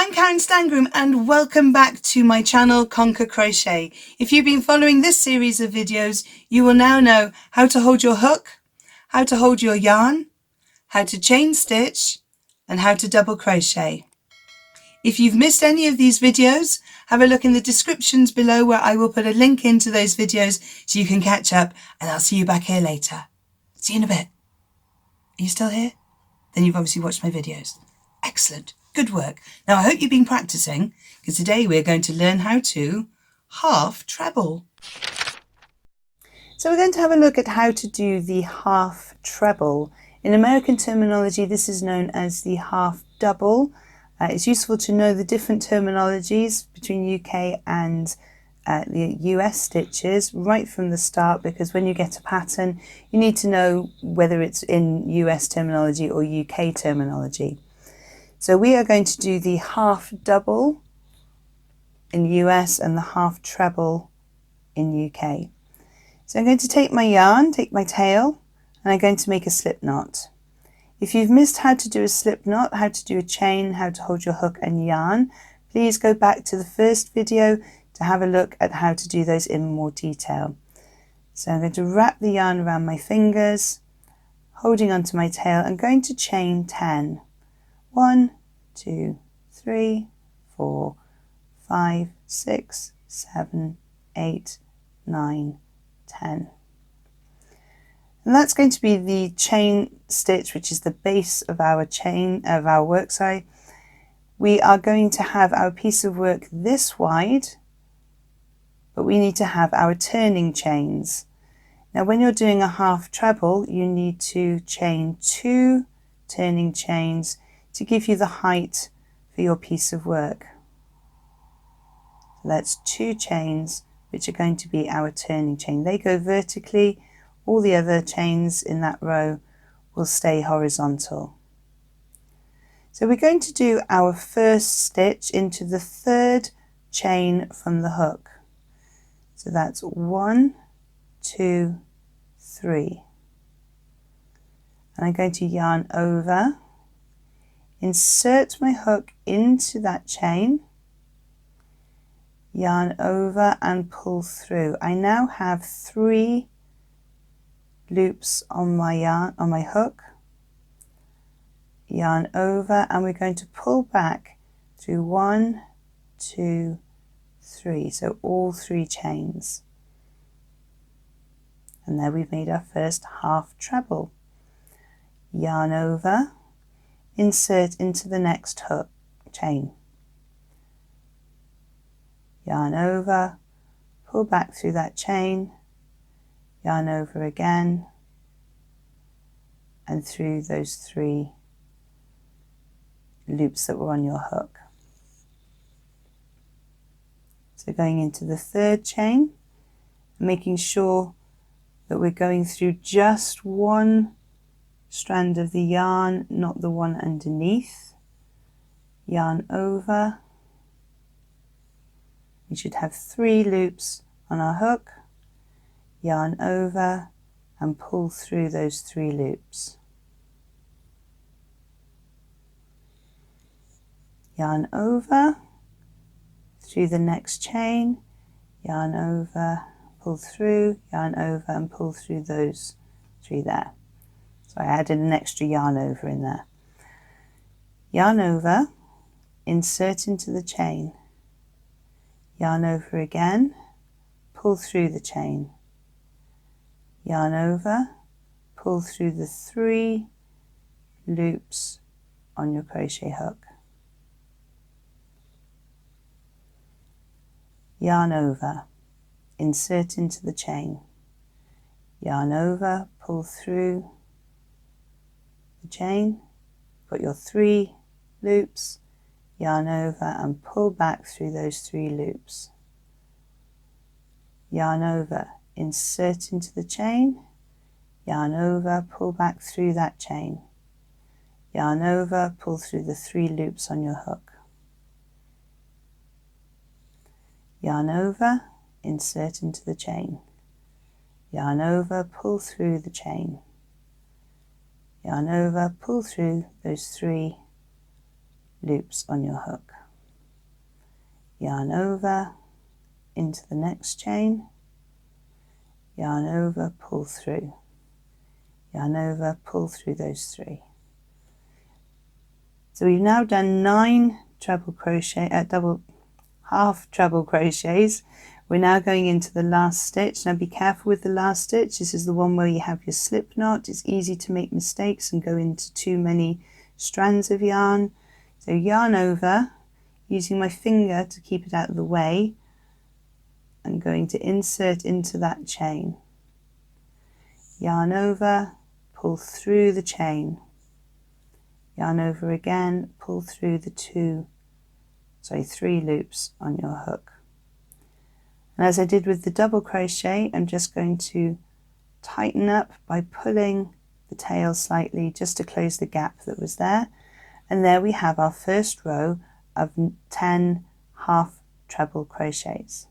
I'm Karen Stangroom and welcome back to my channel Conquer Crochet. If you've been following this series of videos, you will now know how to hold your hook, how to hold your yarn, how to chain stitch and how to double crochet. If you've missed any of these videos, have a look in the descriptions below where I will put a link into those videos so you can catch up, and I'll see you back here later. See you in a bit. Are you still here? Then you've obviously watched my videos. Excellent. Good work. Now I hope you've been practicing, because today we're going to learn how to half treble. So we're going to have a look at how to do the half treble. In American terminology, this is known as the half double. It's useful to know the different terminologies between UK and the US stitches right from the start, because when you get a pattern, you need to know whether it's in US terminology or UK terminology. So we are going to do the half double in US and the half treble in UK. So I'm going to take my yarn, take my tail, and I'm going to make a slip knot. If you've missed how to do a slip knot, how to do a chain, how to hold your hook and yarn, please go back to the first video to have a look at how to do those in more detail. So I'm going to wrap the yarn around my fingers, holding onto my tail, and going to chain 10. 1, 2, 3, 4, 5, 6, 7, 8, 9, 10. And that's going to be the chain stitch, which is the base of our work. We are going to have our piece of work this wide, but we need to have our turning chains. Now when you're doing a half treble, you need to chain 2 turning chains to give you the height for your piece of work. So that's 2 chains, which are going to be our turning chain. They go vertically, all the other chains in that row will stay horizontal. So we're going to do our first stitch into the 3rd chain from the hook. So that's 1, 2, 3. And I'm going to yarn over, insert my hook into that chain, yarn over and pull through. I now have 3 loops on my hook, yarn over, and we're going to pull back through 1, 2, 3. So all 3 chains. And there we've made our first half treble. Yarn over, insert into the next hook chain, yarn over, pull back through that chain, yarn over again, and through those 3 loops that were on your hook. So going into the 3rd chain, making sure that we're going through just one strand of the yarn, not the one underneath. Yarn over. We should have 3 loops on our hook, yarn over and pull through those 3 loops. Yarn over through the next chain, yarn over, pull through, yarn over and pull through those 3 there. So I added an extra yarn over in there. Yarn over, insert into the chain, yarn over again, pull through the chain, yarn over, pull through the 3 loops on your crochet hook, yarn over, insert into the chain, yarn over, pull through the chain, got your 3 loops, yarn over and pull back through those 3 loops, yarn over, insert into the chain, yarn over, pull back through that chain, yarn over, pull through the 3 loops on your hook, yarn over, insert into the chain, yarn over, pull through the chain, yarn over, pull through those 3 loops on your hook. yarn over, into the next chain, yarn over, pull through, yarn over, pull through those 3. So we've now done 9 treble crochet, half treble crochets. We're now going into the last stitch. Now be careful with the last stitch. This is the one where you have your slip knot. It's easy to make mistakes and go into too many strands of yarn. So yarn over, using my finger to keep it out of the way. I'm going to insert into that chain. Yarn over, pull through the chain. Yarn over again, pull through the 3 loops on your hook. And as I did with the double crochet, I'm just going to tighten up by pulling the tail slightly just to close the gap that was there. And there we have our first row of 10 half treble crochets.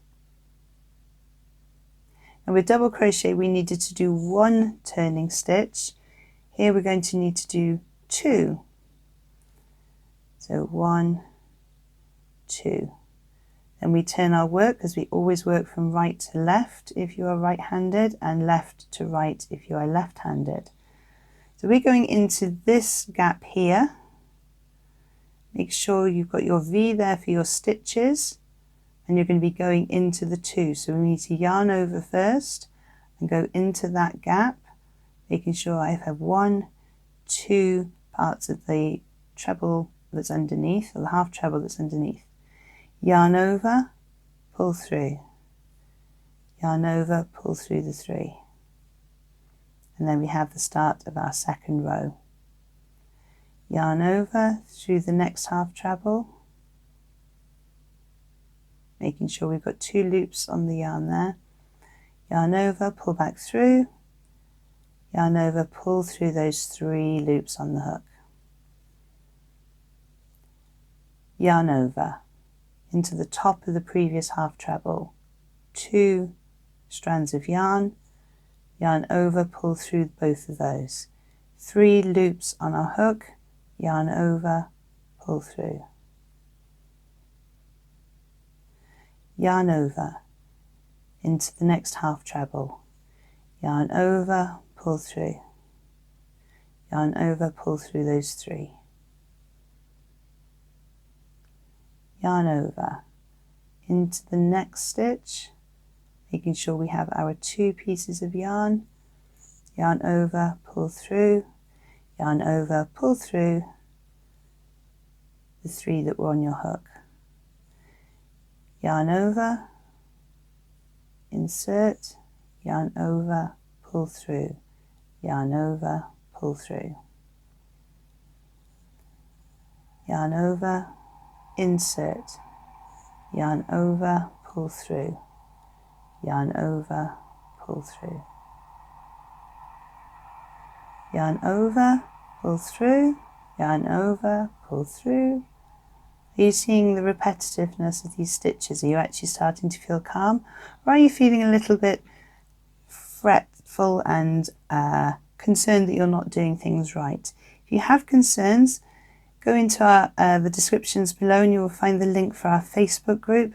And with double crochet we needed to do 1 turning stitch. Here we're going to need to do 2. So 1, 2. Then we turn our work, because we always work from right to left if you are right-handed and left to right if you are left-handed. So we're going into this gap here. Make sure you've got your V there for your stitches, and you're going to be going into the 2. So we need to yarn over first and go into that gap, making sure I have 1, 2 parts of the treble that's underneath, or the half treble that's underneath. Yarn over, pull through, yarn over, pull through the 3, and then we have the start of our second row. Yarn over through the next half treble, making sure we've got 2 loops on the yarn there. Yarn over, pull back through, yarn over, pull through those 3 loops on the hook. Yarn over into the top of the previous half treble, 2 strands of yarn, yarn over, pull through both of those, 3 loops on our hook, yarn over, pull through, yarn over into the next half treble, yarn over, pull through, yarn over, pull through those 3, yarn over into the next stitch, making sure we have our 2 pieces of yarn, yarn over, pull through, yarn over, pull through the 3 that were on your hook, yarn over, insert, yarn over, pull through, yarn over, pull through, yarn over, insert, yarn over, pull through, yarn over, pull through, yarn over, pull through, yarn over, pull through. Are you seeing the repetitiveness of these stitches? Are you actually starting to feel calm, or are you feeling a little bit fretful and concerned that you're not doing things right? If you have concerns, go into the descriptions below and you will find the link for our Facebook group,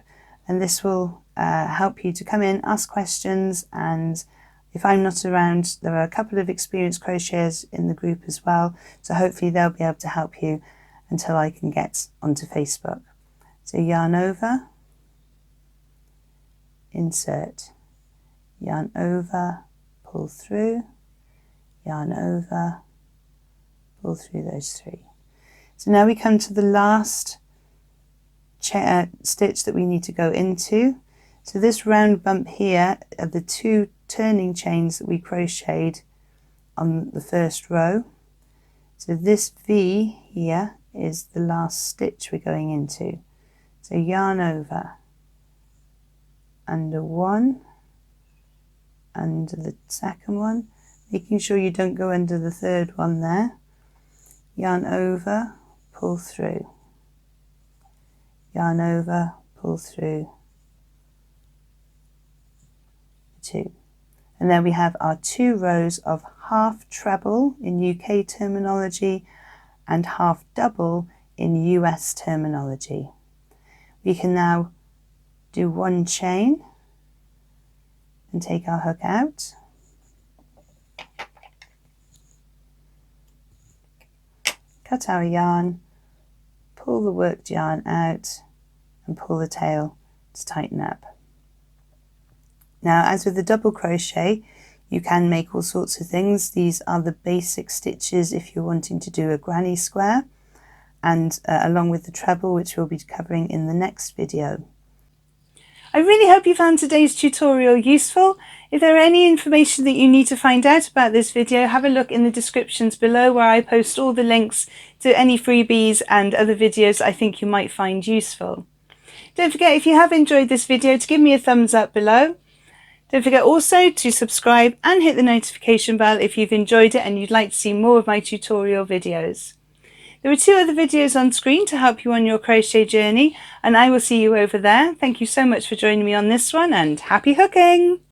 and this will help you to come in, ask questions, and if I'm not around, there are a couple of experienced crocheters in the group as well, so hopefully they'll be able to help you until I can get onto Facebook. So yarn over, insert, yarn over, pull through, yarn over, pull through those 3. So now we come to the last stitch that we need to go into. So this round bump here are the 2 turning chains that we crocheted on the first row. So this V here is the last stitch we're going into. So yarn over, under 1, under the second one, making sure you don't go under the third one there, yarn over, pull through, yarn over, pull through 2. And then we have our 2 rows of half treble in UK terminology and half double in US terminology. We can now do 1 chain and take our hook out. Cut our yarn, pull the worked yarn out and pull the tail to tighten up. Now, as with the double crochet, you can make all sorts of things. These are the basic stitches if you're wanting to do a granny square, and along with the treble, which we'll be covering in the next video. I really hope you found today's tutorial useful. If there are any information that you need to find out about this video, have a look in the descriptions below where I post all the links to any freebies and other videos I think you might find useful. Don't forget, if you have enjoyed this video, to give me a thumbs up below. Don't forget also to subscribe and hit the notification bell if you've enjoyed it and you'd like to see more of my tutorial videos. There are 2 other videos on screen to help you on your crochet journey, and I will see you over there. Thank you so much for joining me on this one, and happy hooking!